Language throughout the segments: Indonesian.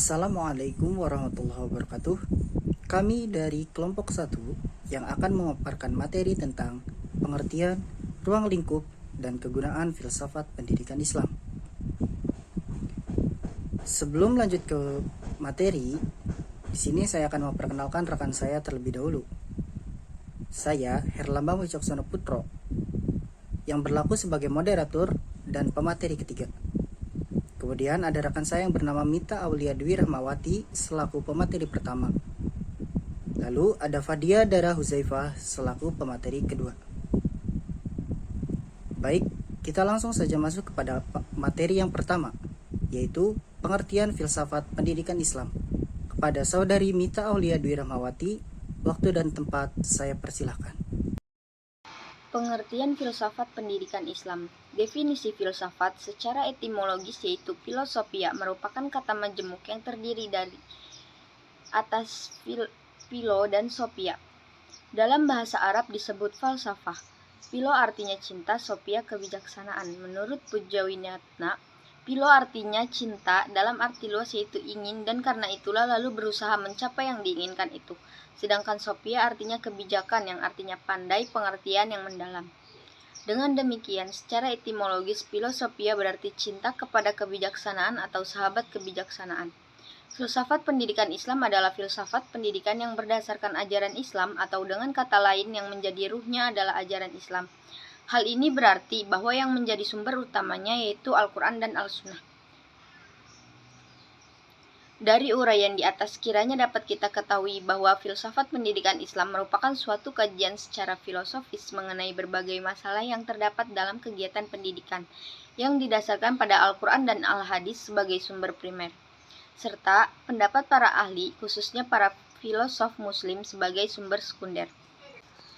Assalamualaikum warahmatullahi wabarakatuh. Kami dari kelompok 1 yang akan memaparkan materi tentang pengertian, ruang lingkup, dan kegunaan filsafat pendidikan Islam. Sebelum lanjut ke materi, di sini saya akan memperkenalkan rekan saya terlebih dahulu. Saya Herlambang Wicaksono Putro yang berlaku sebagai moderator dan pemateri ketiga. Kemudian ada rekan saya yang bernama Mita Aulia Dwi Rahmawati selaku pemateri pertama. Lalu ada Fadia Dara Huzaifah selaku pemateri kedua. Baik, kita langsung saja masuk kepada materi yang pertama, yaitu pengertian filsafat pendidikan Islam. Kepada saudari Mita Aulia Dwi Rahmawati, waktu dan tempat saya persilahkan. Pengertian filsafat pendidikan Islam. Definisi filsafat secara etimologis yaitu filosofia merupakan kata majemuk yang terdiri dari atas philo dan sophia. Dalam bahasa Arab disebut falsafah. Philo artinya cinta, sophia kebijaksanaan. Menurut Pujawinatna, philo artinya cinta dalam arti luas yaitu ingin, dan karena itulah lalu berusaha mencapai yang diinginkan itu. Sedangkan sophia artinya kebijakan yang artinya pandai, pengertian yang mendalam. Dengan demikian, secara etimologis, filosofia berarti cinta kepada kebijaksanaan atau sahabat kebijaksanaan. Filsafat pendidikan Islam adalah filsafat pendidikan yang berdasarkan ajaran Islam, atau dengan kata lain yang menjadi ruhnya adalah ajaran Islam. Hal ini berarti bahwa yang menjadi sumber utamanya yaitu Al-Quran dan Al-Sunnah. Dari uraian di atas kiranya dapat kita ketahui bahwa filsafat pendidikan Islam merupakan suatu kajian secara filosofis mengenai berbagai masalah yang terdapat dalam kegiatan pendidikan yang didasarkan pada Al-Quran dan Al-Hadis sebagai sumber primer, serta pendapat para ahli, khususnya para filosof muslim sebagai sumber sekunder.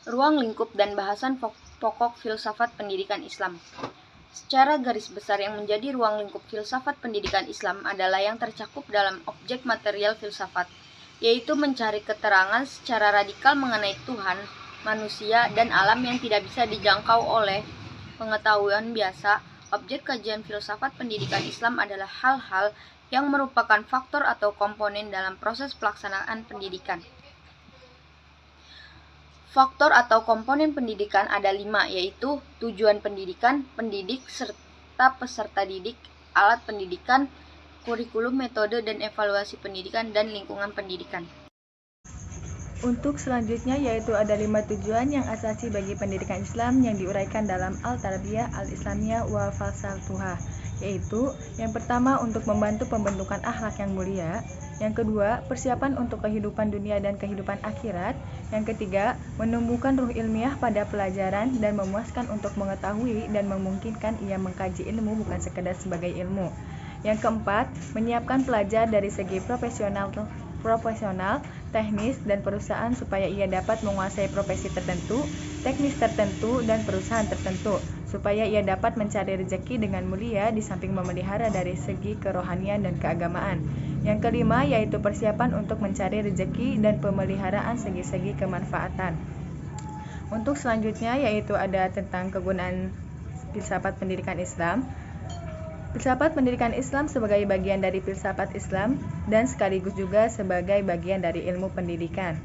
Ruang lingkup dan bahasan pokok filsafat pendidikan Islam. Secara garis besar yang menjadi ruang lingkup filsafat pendidikan Islam adalah yang tercakup dalam objek material filsafat, yaitu mencari keterangan secara radikal mengenai Tuhan, manusia, dan alam yang tidak bisa dijangkau oleh pengetahuan biasa. Objek kajian filsafat pendidikan Islam adalah hal-hal yang merupakan faktor atau komponen dalam proses pelaksanaan pendidikan. Faktor atau komponen pendidikan ada 5, yaitu tujuan pendidikan, pendidik, serta peserta didik, alat pendidikan, kurikulum, metode dan evaluasi pendidikan, dan lingkungan pendidikan. Untuk selanjutnya yaitu ada 5 tujuan yang asasi bagi pendidikan Islam yang diuraikan dalam Al-Tarbiyah Al-Islamiyah wa Falsafatuhah, yaitu yang pertama untuk membantu pembentukan akhlak yang mulia, yang kedua persiapan untuk kehidupan dunia dan kehidupan akhirat, yang ketiga menumbuhkan ruh ilmiah pada pelajaran dan memuaskan untuk mengetahui dan memungkinkan ia mengkaji ilmu bukan sekedar sebagai ilmu, yang keempat menyiapkan pelajar dari segi profesional, teknis, dan perusahaan supaya ia dapat menguasai profesi tertentu, teknis tertentu, dan perusahaan tertentu, supaya ia dapat mencari rezeki dengan mulia di samping memelihara dari segi kerohanian dan keagamaan. Yang kelima yaitu persiapan untuk mencari rezeki dan pemeliharaan segi-segi kemanfaatan. Untuk selanjutnya yaitu ada tentang kegunaan filsafat pendidikan Islam. Filsafat pendidikan Islam sebagai bagian dari filsafat Islam dan sekaligus juga sebagai bagian dari ilmu pendidikan.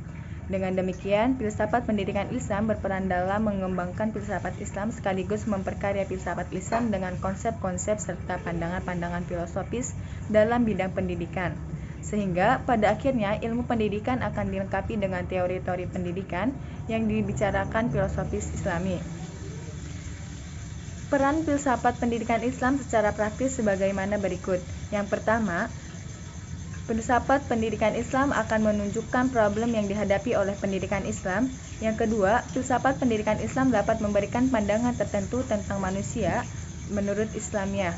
Dengan demikian, filsafat pendidikan Islam berperan dalam mengembangkan filsafat Islam sekaligus memperkaya filsafat Islam dengan konsep-konsep serta pandangan-pandangan filosofis dalam bidang pendidikan. Sehingga pada akhirnya ilmu pendidikan akan dilengkapi dengan teori-teori pendidikan yang dibicarakan filosofis Islami. Peran filsafat pendidikan Islam secara praktis sebagaimana berikut. Yang pertama, filsafat pendidikan Islam akan menunjukkan problem yang dihadapi oleh pendidikan Islam. Yang kedua, filsafat pendidikan Islam dapat memberikan pandangan tertentu tentang manusia menurut Islamiyah.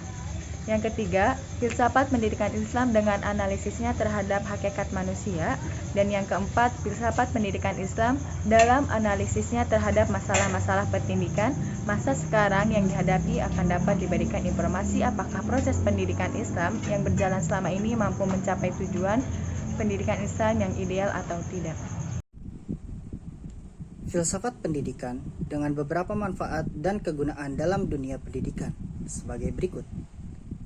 Yang ketiga, filsafat pendidikan Islam dengan analisisnya terhadap hakikat manusia. Dan yang keempat, filsafat pendidikan Islam dalam analisisnya terhadap masalah-masalah pendidikan masa sekarang yang dihadapi akan dapat diberikan informasi apakah proses pendidikan Islam yang berjalan selama ini mampu mencapai tujuan pendidikan Islam yang ideal atau tidak. Filsafat pendidikan dengan beberapa manfaat dan kegunaan dalam dunia pendidikan sebagai berikut.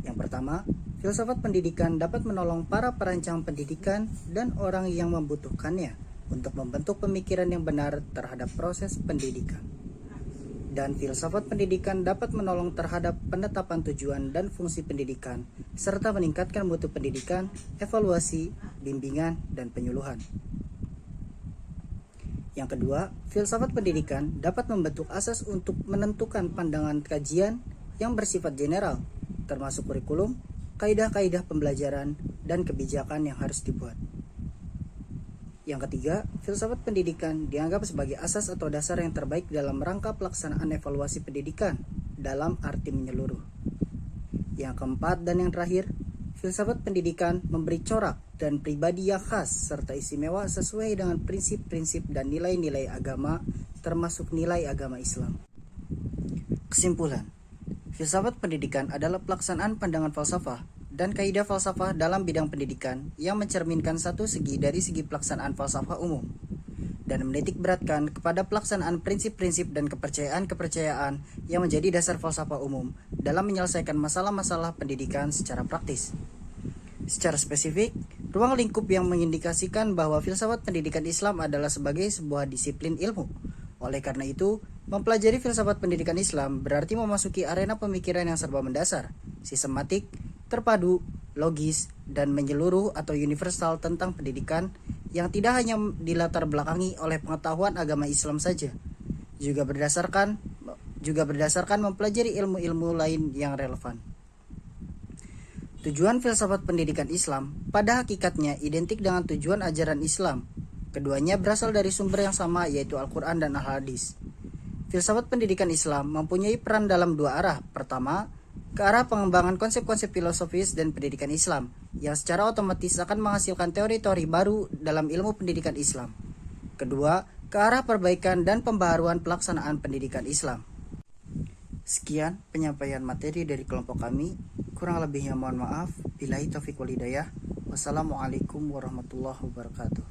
Yang pertama, filsafat pendidikan dapat menolong para perancang pendidikan dan orang yang membutuhkannya untuk membentuk pemikiran yang benar terhadap proses pendidikan. Dan filsafat pendidikan dapat menolong terhadap penetapan tujuan dan fungsi pendidikan, serta meningkatkan mutu pendidikan, evaluasi, bimbingan, dan penyuluhan. Yang kedua, filsafat pendidikan dapat membentuk asas untuk menentukan pandangan kajian yang bersifat general, termasuk kurikulum, kaidah-kaidah pembelajaran, dan kebijakan yang harus dibuat. Yang ketiga, filsafat pendidikan dianggap sebagai asas atau dasar yang terbaik dalam rangka pelaksanaan evaluasi pendidikan dalam arti menyeluruh. Yang keempat dan yang terakhir, filsafat pendidikan memberi corak dan pribadi yang khas serta istimewa sesuai dengan prinsip-prinsip dan nilai-nilai agama, termasuk nilai agama Islam. Kesimpulan, filsafat pendidikan adalah pelaksanaan pandangan falsafah dan kaidah falsafah dalam bidang pendidikan yang mencerminkan satu segi dari segi pelaksanaan falsafah umum dan menitik beratkan kepada pelaksanaan prinsip-prinsip dan kepercayaan-kepercayaan yang menjadi dasar falsafah umum dalam menyelesaikan masalah-masalah pendidikan secara praktis. Secara spesifik, ruang lingkup yang mengindikasikan bahwa filsafat pendidikan Islam adalah sebagai sebuah disiplin ilmu. Oleh karena itu, mempelajari filsafat pendidikan Islam berarti memasuki arena pemikiran yang serba mendasar, sistematik, terpadu, logis, dan menyeluruh atau universal tentang pendidikan yang tidak hanya dilatar belakangi oleh pengetahuan agama Islam saja, juga berdasarkan mempelajari ilmu-ilmu lain yang relevan. Tujuan filsafat pendidikan Islam pada hakikatnya identik dengan tujuan ajaran Islam. Keduanya berasal dari sumber yang sama, yaitu Al-Quran dan Al-Hadis. Filsafat pendidikan Islam mempunyai peran dalam dua arah. Pertama, ke arah pengembangan konsep-konsep filosofis dan pendidikan Islam, yang secara otomatis akan menghasilkan teori-teori baru dalam ilmu pendidikan Islam. Kedua, ke arah perbaikan dan pembaharuan pelaksanaan pendidikan Islam. Sekian penyampaian materi dari kelompok kami. Kurang lebihnya mohon maaf. Billahi taufiq wal hidayah. Wassalamualaikum warahmatullahi wabarakatuh.